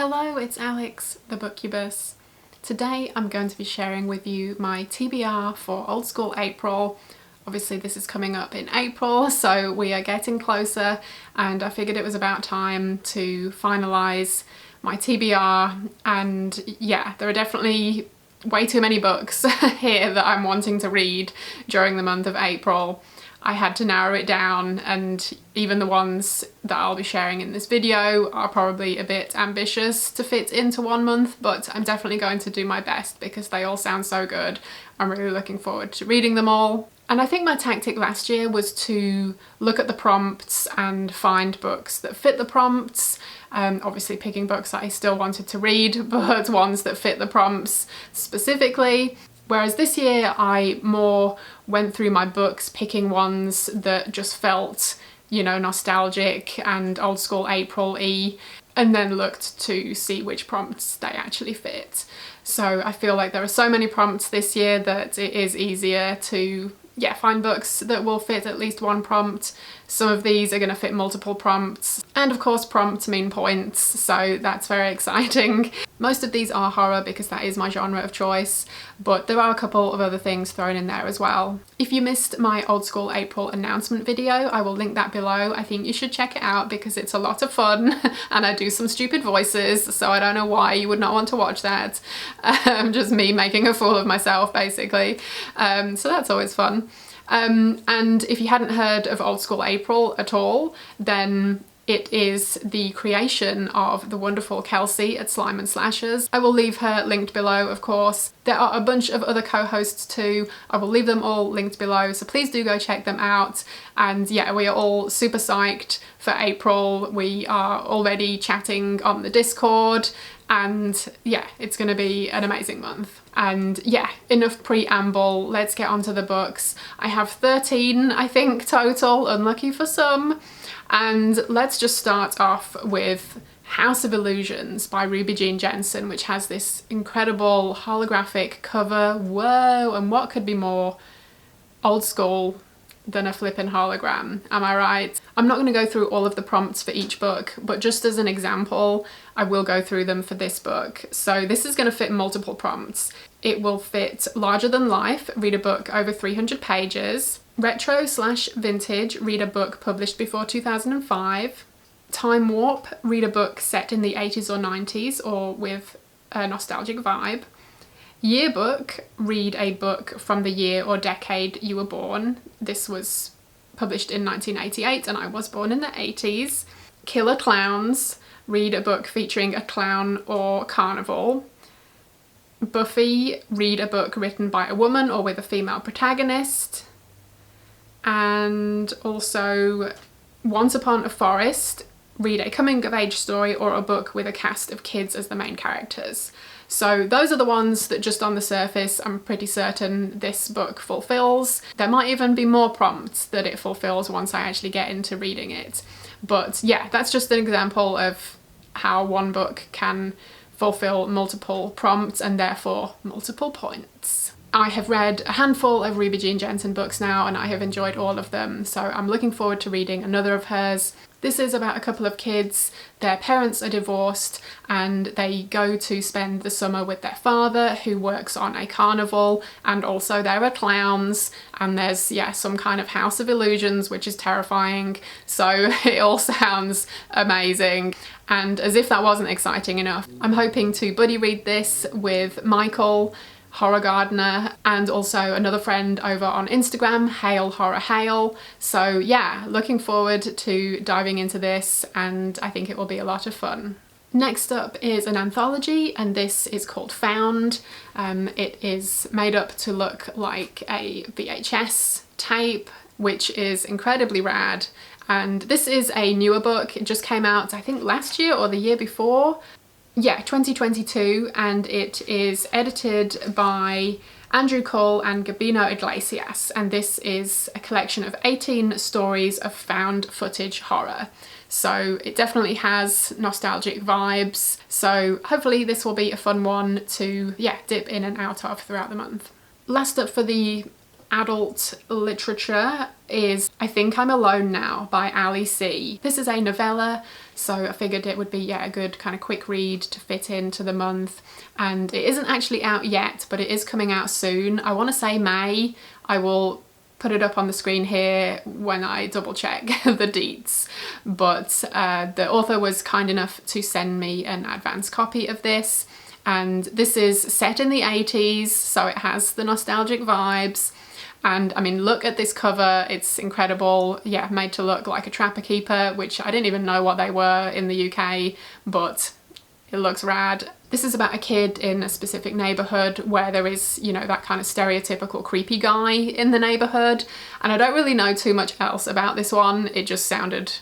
Hello, it's Alex, the Bookubus. Today I'm going to be sharing with you my TBR for Old School April. Obviously this is coming up in April, so we are getting closer, and I figured it was about time to finalise my TBR. And yeah, there are definitely way too many books here that I'm wanting to read during the month of April. I had to narrow it down, and even the ones that I'll be sharing in this video are probably a bit ambitious to fit into 1 month, but I'm definitely going to do my best because they all sound so good. I'm really looking forward to reading them all. And I think my tactic last year was to look at the prompts and find books that fit the prompts, obviously picking books that I still wanted to read, but ones that fit the prompts specifically. Whereas this year I more went through my books, picking ones that just felt, you know, nostalgic and Old School April-y, and then looked to see which prompts they actually fit. So I feel like there are so many prompts this year that it is easier to find books that will fit at least one prompt. Some of these are going to fit multiple prompts, and of course prompts mean points, so that's very exciting. Most of these are horror because that is my genre of choice, but there are a couple of other things thrown in there as well. If you missed my Old School April announcement video, I will link that below. I think you should check it out because it's a lot of fun and I do some stupid voices, so I don't know why you would not want to watch that. Just me making a fool of myself basically. So that's always fun. And if you hadn't heard of Old School April at all, then it is the creation of the wonderful Kelsey at Slime and Slashers. I will leave her linked below, of course. There are a bunch of other co-hosts too. I will leave them all linked below, so please do go check them out. And yeah, we are all super psyched for April. We are already chatting on the Discord, and yeah, it's gonna be an amazing month. And yeah, enough preamble, let's get onto the books. I have 13, I think, total, unlucky for some. And let's just start off with House of Illusions by Ruby Jean Jensen, which has this incredible holographic cover. Whoa, and what could be more old school than a flippin' hologram, am I right? I'm not going to go through all of the prompts for each book, but just as an example, I will go through them for this book. So this is going to fit multiple prompts. It will fit larger than life, read a book over 300 pages. Retro/vintage, read a book published before 2005. Time warp, read a book set in the 80s or 90s or with a nostalgic vibe. Yearbook, read a book from the year or decade you were born. This was published in 1988 and I was born in the 80s. Killer Clowns, read a book featuring a clown or carnival. Buffy, read a book written by a woman or with a female protagonist. And also Once Upon a Forest, read a coming-of-age story or a book with a cast of kids as the main characters. So those are the ones that just on the surface I'm pretty certain this book fulfills. There might even be more prompts that it fulfills once I actually get into reading it. But yeah, that's just an example of how one book can fulfill multiple prompts and therefore multiple points. I have read a handful of Ruby Jean Jensen books now and I have enjoyed all of them, so I'm looking forward to reading another of hers. This is about a couple of kids. Their parents are divorced and they go to spend the summer with their father, who works on a carnival, and also there are clowns, and there's some kind of House of Illusions, which is terrifying. So it all sounds amazing. And as if that wasn't exciting enough, I'm hoping to buddy read this with Michael, Horror Gardener, and also another friend over on Instagram, Hail Horror Hail. So yeah, looking forward to diving into this, and I think it will be a lot of fun. Next up is an anthology, and this is called Found. It is made up to look like a VHS tape, which is incredibly rad. And this is a newer book. It just came out, I think, last year or the year before. Yeah, 2022, and it is edited by Andrew Cole and Gabino Iglesias, and this is a collection of 18 stories of found footage horror. So it definitely has nostalgic vibes, so hopefully this will be a fun one to dip in and out of throughout the month. Last up for the adult literature is I Think I'm Alone Now by Ali C. This is a novella, so I figured it would be a good kind of quick read to fit into the month. And it isn't actually out yet, but it is coming out soon. I want to say May. I will put it up on the screen here when I double check the deets. But the author was kind enough to send me an advance copy of this. And this is set in the 80s, so it has the nostalgic vibes. And I mean, look at this cover, it's incredible. Yeah, made to look like a trapper keeper, which I didn't even know what they were in the UK, but it looks rad. This is about a kid in a specific neighbourhood where there is, you know, that kind of stereotypical creepy guy in the neighbourhood. And I don't really know too much else about this one. It just sounded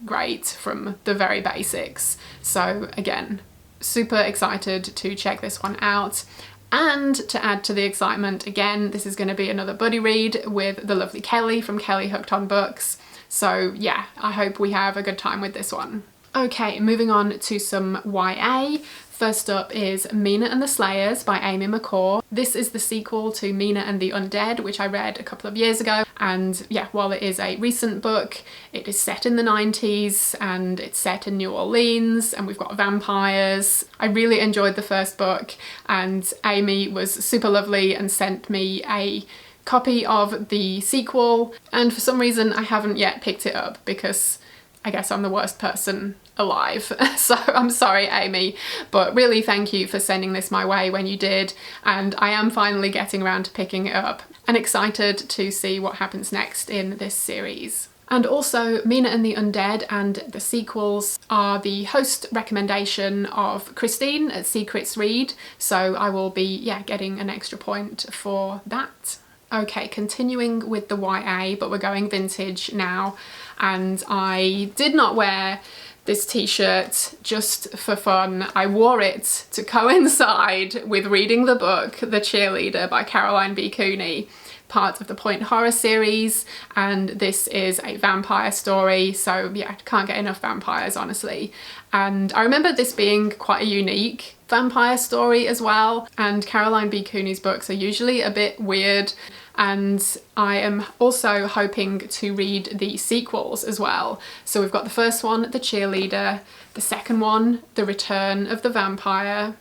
great from the very basics. So again, super excited to check this one out. And to add to the excitement, again, this is going to be another buddy read with the lovely Kelly from Kelly Hooked on Books. So yeah, I hope we have a good time with this one. Okay, moving on to some YA. First up is Mina and the Slayers by Amy McCall. This is the sequel to Mina and the Undead, which I read a couple of years ago. And yeah, while it is a recent book, it is set in the 90s and it's set in New Orleans and we've got vampires. I really enjoyed the first book and Amy was super lovely and sent me a copy of the sequel. And for some reason, I haven't yet picked it up because I guess I'm the worst person alive. So I'm sorry, Amy, but really thank you for sending this my way when you did. And I am finally getting around to picking it up and excited to see what happens next in this series. And also, Mina and the Undead and the sequels are the host recommendation of Christine at Secrets Read. So I will be, getting an extra point for that. Okay, continuing with the YA, but we're going vintage now. And I did not wear this t-shirt just for fun. I wore it to coincide with reading the book The Cheerleader by Caroline B. Cooney, part of the Point Horror series, and this is a vampire story, so yeah, can't get enough vampires, honestly. And I remember this being quite a unique vampire story as well, and Caroline B. Cooney's books are usually a bit weird, and I am also hoping to read the sequels as well. So we've got the first one, The Cheerleader, the second one, The Return of the Vampire,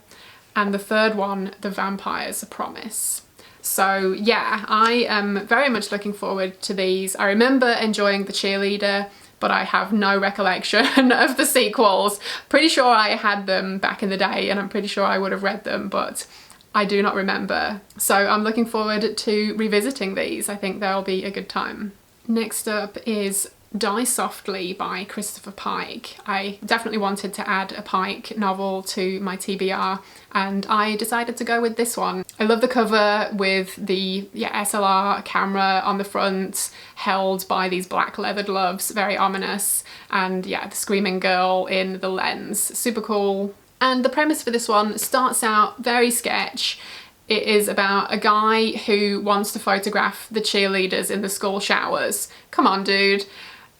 and the third one, The Vampire's Promise. So yeah, I am very much looking forward to these. I remember enjoying The Cheerleader, but I have no recollection of the sequels. Pretty sure I had them back in the day and I'm pretty sure I would have read them, but I do not remember. So I'm looking forward to revisiting these. I think they'll be a good time. Next up is Die Softly by Christopher Pike. I definitely wanted to add a Pike novel to my TBR and I decided to go with this one. I love the cover with the SLR camera on the front held by these black leather gloves, very ominous, and the screaming girl in the lens. Super cool. And the premise for this one starts out very sketch. It is about a guy who wants to photograph the cheerleaders in the school showers. Come on, dude.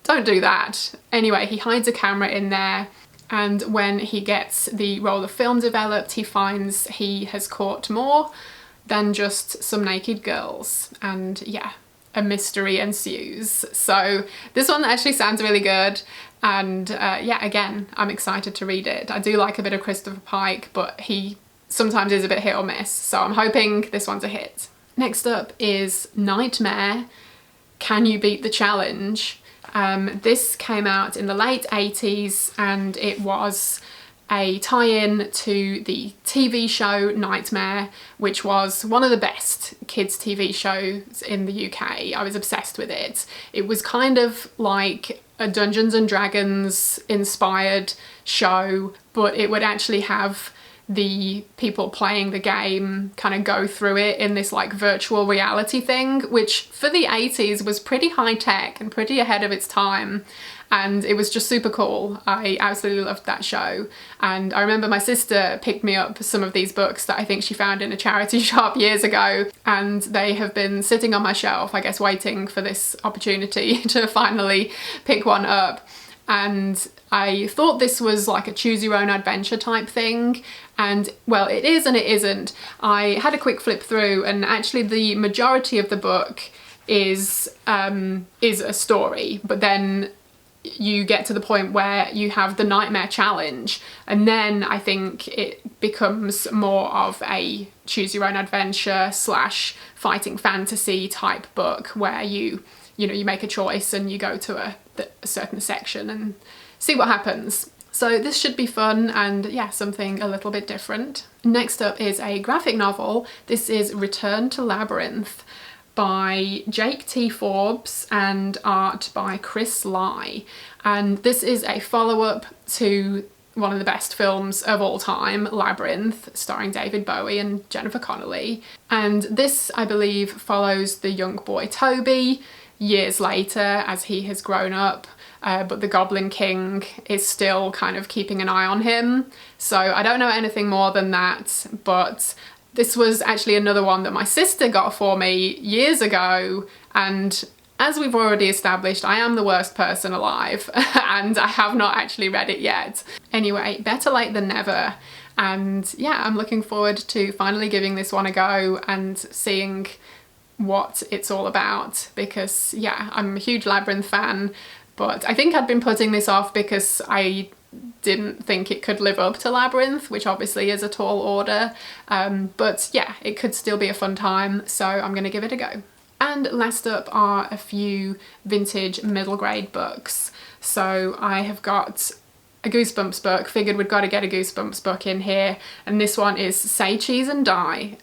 Don't do that. Anyway, he hides a camera in there, and when he gets the roll of film developed, he finds he has caught more than just some naked girls. And yeah, a mystery ensues. So this one actually sounds really good. And again, I'm excited to read it. I do like a bit of Christopher Pike, but he sometimes is a bit hit or miss. So I'm hoping this one's a hit. Next up is Nightmare, Can You Beat the Challenge? This came out in the late 80s and it was a tie-in to the TV show Nightmare, which was one of the best kids TV shows in the UK. I was obsessed with it. It was kind of like a Dungeons and Dragons inspired show, but it would actually have the people playing the game kind of go through it in this like virtual reality thing, which for the 80s was pretty high tech and pretty ahead of its time. And it was just super cool. I absolutely loved that show. And I remember my sister picked me up some of these books that I think she found in a charity shop years ago. And they have been sitting on my shelf, I guess, waiting for this opportunity to finally pick one up. and I thought this was like a choose your own adventure type thing, and well, it is and it isn't. I had a quick flip through, and actually the majority of the book is a story, but then you get to the point where you have the nightmare challenge, and then I think it becomes more of a choose your own adventure slash fighting fantasy type book, where you make a choice and you go to a certain section and see what happens. So this should be fun, and yeah, something a little bit different. Next up is a graphic novel. This is Return to Labyrinth by Jake T. Forbes and art by Chris Lai. And this is a follow-up to one of the best films of all time, Labyrinth, starring David Bowie and Jennifer Connelly. And this, I believe, follows the young boy Toby years later as he has grown up, but the Goblin King is still kind of keeping an eye on him. So I don't know anything more than that, but this was actually another one that my sister got for me years ago, and as we've already established, I am the worst person alive and I have not actually read it yet. Anyway, better late than never, and yeah, I'm looking forward to finally giving this one a go and seeing what it's all about, because yeah, I'm a huge Labyrinth fan, but I think I'd been putting this off because I didn't think it could live up to Labyrinth, which obviously is a tall order, but yeah, it could still be a fun time, so I'm gonna give it a go. And last up are a few vintage middle grade books. So I have got a Goosebumps book, figured we'd got to get a Goosebumps book in here, and this one is Say Cheese and Die! !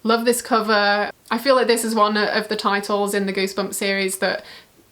Love this cover. I feel like this is one of the titles in the Goosebumps series that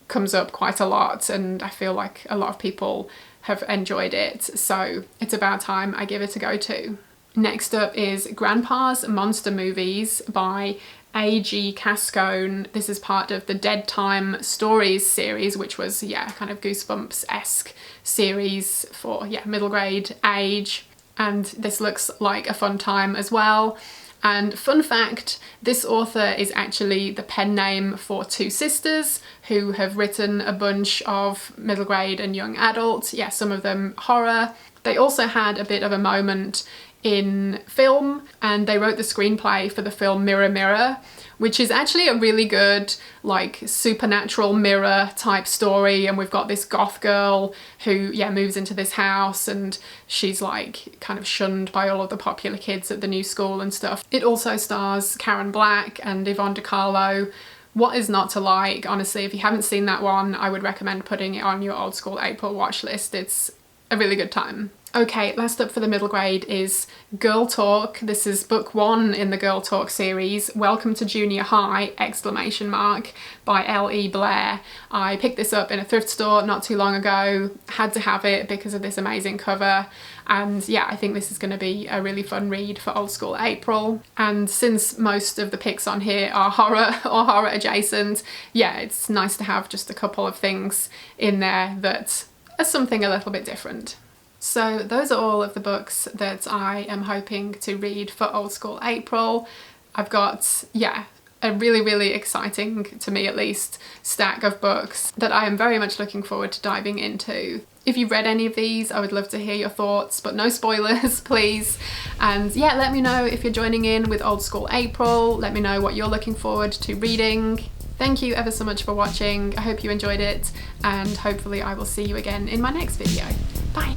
comes up quite a lot, and I feel like a lot of people have enjoyed it, so it's about time I give it a go too. Next up is Grandpa's Monster Movies by A.G. Cascone. This is part of the Dead Time Stories series, which was, yeah, kind of Goosebumps-esque series for, yeah, middle grade age, and this looks like a fun time as well. And fun fact, this author is actually the pen name for two sisters who have written a bunch of middle grade and young adult, yeah, some of them horror. They also had a bit of a moment in film, and they wrote the screenplay for the film Mirror Mirror, which is actually a really good, like, supernatural mirror type story. And we've got this goth girl who, yeah, moves into this house, and she's like kind of shunned by all of the popular kids at the new school and stuff. It also stars Karen Black and Yvonne DiCarlo. What is not to like? Honestly, if you haven't seen that one, I would recommend putting it on your Old School April watch list. It's a really good time. Okay, last up for the middle grade is Girl Talk. This is book one in the Girl Talk series, Welcome to Junior High! By L.E. Blair. I picked this up in a thrift store not too long ago, had to have it because of this amazing cover, and yeah, I think this is going to be a really fun read for Old School April. And since most of the picks on here are horror or horror adjacent, yeah, it's nice to have just a couple of things in there that are something a little bit different. So those are all of the books that I am hoping to read for Old School April. I've got, yeah, a really, really exciting, to me at least, stack of books that I am very much looking forward to diving into. If you've read any of these, I would love to hear your thoughts, but no spoilers, please. And yeah, let me know if you're joining in with Old School April. Let me know what you're looking forward to reading. Thank you ever so much for watching. I hope you enjoyed it, and hopefully I will see you again in my next video. Bye!